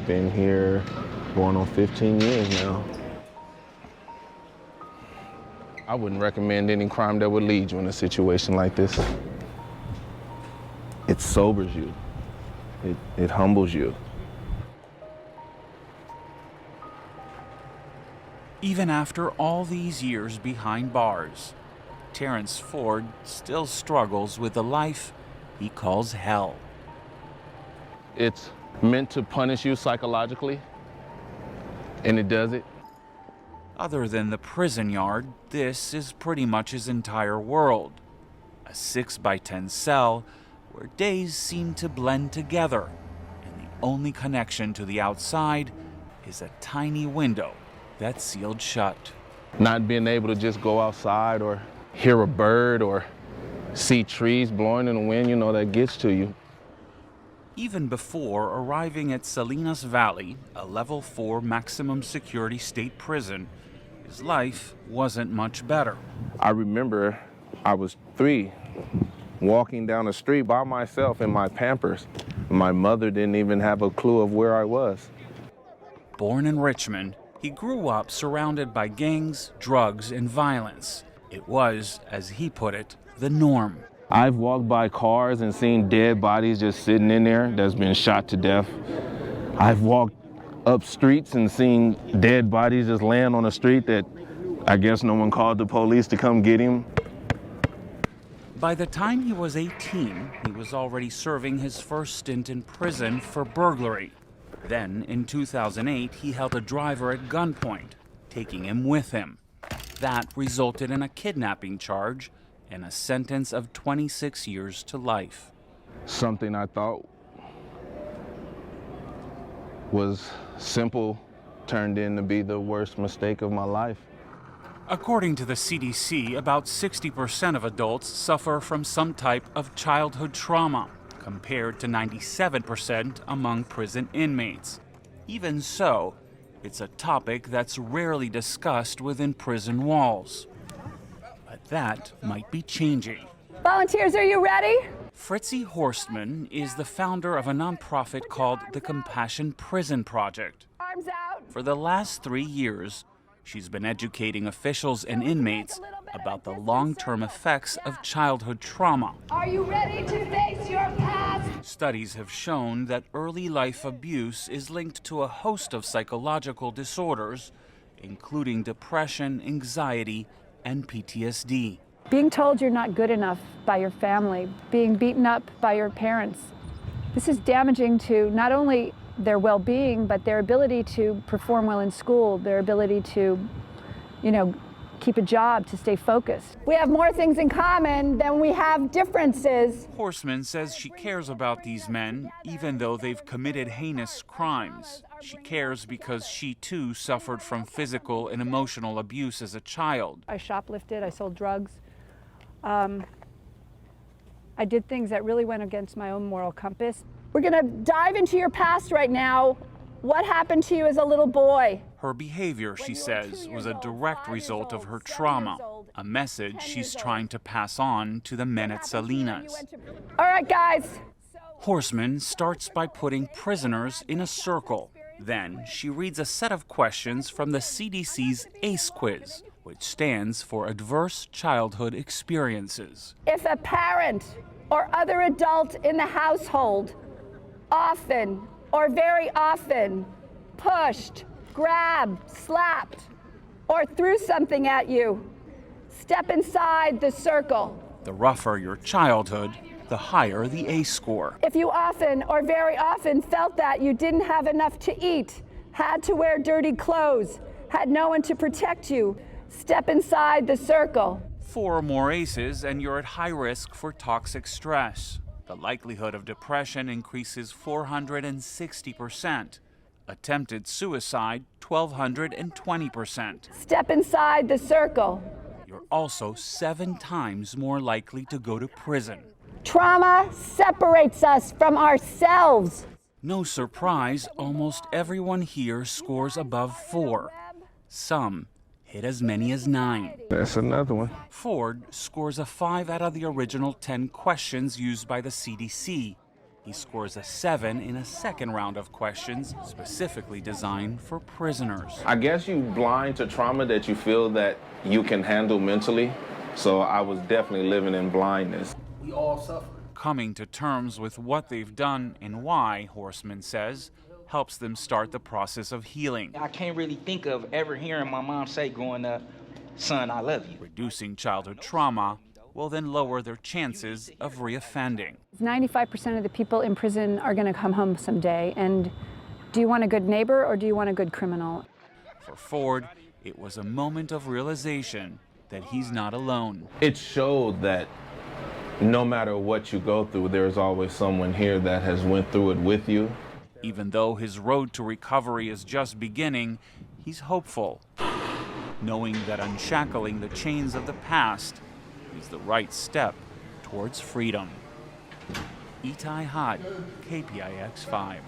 Been here going on 15 years now. I wouldn't recommend any crime that would lead you in a situation like this. It sobers you. It humbles you. Even after all these years behind bars, Terrence Ford still struggles with the life he calls hell. It's meant to punish you psychologically, and it does it. Other than the prison yard, this is pretty much his entire world. A 6x10 cell where days seem to blend together, and the only connection to the outside is a tiny window that's sealed shut. Not being able to just go outside or hear a bird or see trees blowing in the wind, that gets to you. Even before arriving at Salinas Valley, a level 4 maximum security state prison, his life wasn't much better. I remember I was 3, walking down the street by myself in my Pampers. My mother didn't even have a clue of where I was. Born in Richmond, he grew up surrounded by gangs, drugs, and violence. It was, as he put it, the norm. I've walked by cars and seen dead bodies just sitting in there that's been shot to death. I've walked up streets and seen dead bodies just laying on the street that I guess no one called the police to come get him. By the time he was 18, he was already serving his first stint in prison for burglary. Then, in 2008, he held a driver at gunpoint, taking him with him. That resulted in a kidnapping charge and a sentence of 26 years to life. Something I thought was simple turned in to be the worst mistake of my life. According to the CDC, about 60% of adults suffer from some type of childhood trauma, compared to 97% among prison inmates. Even so, it's a topic that's rarely discussed within prison walls. But that might be changing. Volunteers, are you ready? Fritzi Horstman is the founder of a nonprofit called the Compassion Prison Project. Arms out. For the last 3 years, she's been educating officials and inmates about the long-term effects of childhood trauma. Are you ready to face your past? Studies have shown that early life abuse is linked to a host of psychological disorders, including depression, anxiety, and PTSD. Being told you're not good enough by your family, being beaten up by your parents. This is damaging to not only their well-being, but their ability to perform well in school, their ability to, keep a job, to stay focused. We have more things in common than we have differences. Horstman says she cares about these men, even though they've committed heinous crimes. She cares because she too suffered from physical and emotional abuse as a child. I shoplifted, I sold drugs. I did things that really went against my own moral compass. We're gonna dive into your past right now. What happened to you as a little boy? Her behavior, she says, was a direct result of her trauma, a message she's trying to pass on to the men at Salinas. All right, guys. Horstman starts by putting prisoners in a circle. Then she reads a set of questions from the CDC's ACE quiz, which stands for Adverse Childhood Experiences. If a parent or other adult in the household often or very often pushed, grabbed, slapped, or threw something at you, step inside the circle. The rougher your childhood, the higher the ACE score. If you often or very often felt that you didn't have enough to eat, had to wear dirty clothes, had no one to protect you, step inside the circle. 4 or more ACEs and you're at high risk for toxic stress. The likelihood of depression increases 460%. Attempted suicide, 1,220%. Step inside the circle. You're also 7 times more likely to go to prison. Trauma separates us from ourselves. No surprise, almost everyone here scores above 4. Some hit as many as 9. That's another one. Ford scores a 5 out of the original 10 questions used by the CDC. He scores a 7 in a second round of questions specifically designed for prisoners. I guess you blind to trauma that you feel that you can handle mentally. So I was definitely living in blindness. We all suffer. Coming to terms with what they've done and why, Horseman says, helps them start the process of healing. I can't really think of ever hearing my mom say growing up, "Son, I love you." Reducing childhood trauma will then lower their chances of reoffending. 95% of the people in prison are going to come home someday. And do you want a good neighbor or do you want a good criminal? For Ford, it was a moment of realization that he's not alone. It showed that no matter what you go through, there's always someone here that has went through it with you. Even though his road to recovery is just beginning, he's hopeful, knowing that unshackling the chains of the past is the right step towards freedom. Itai Had, KPIX 5.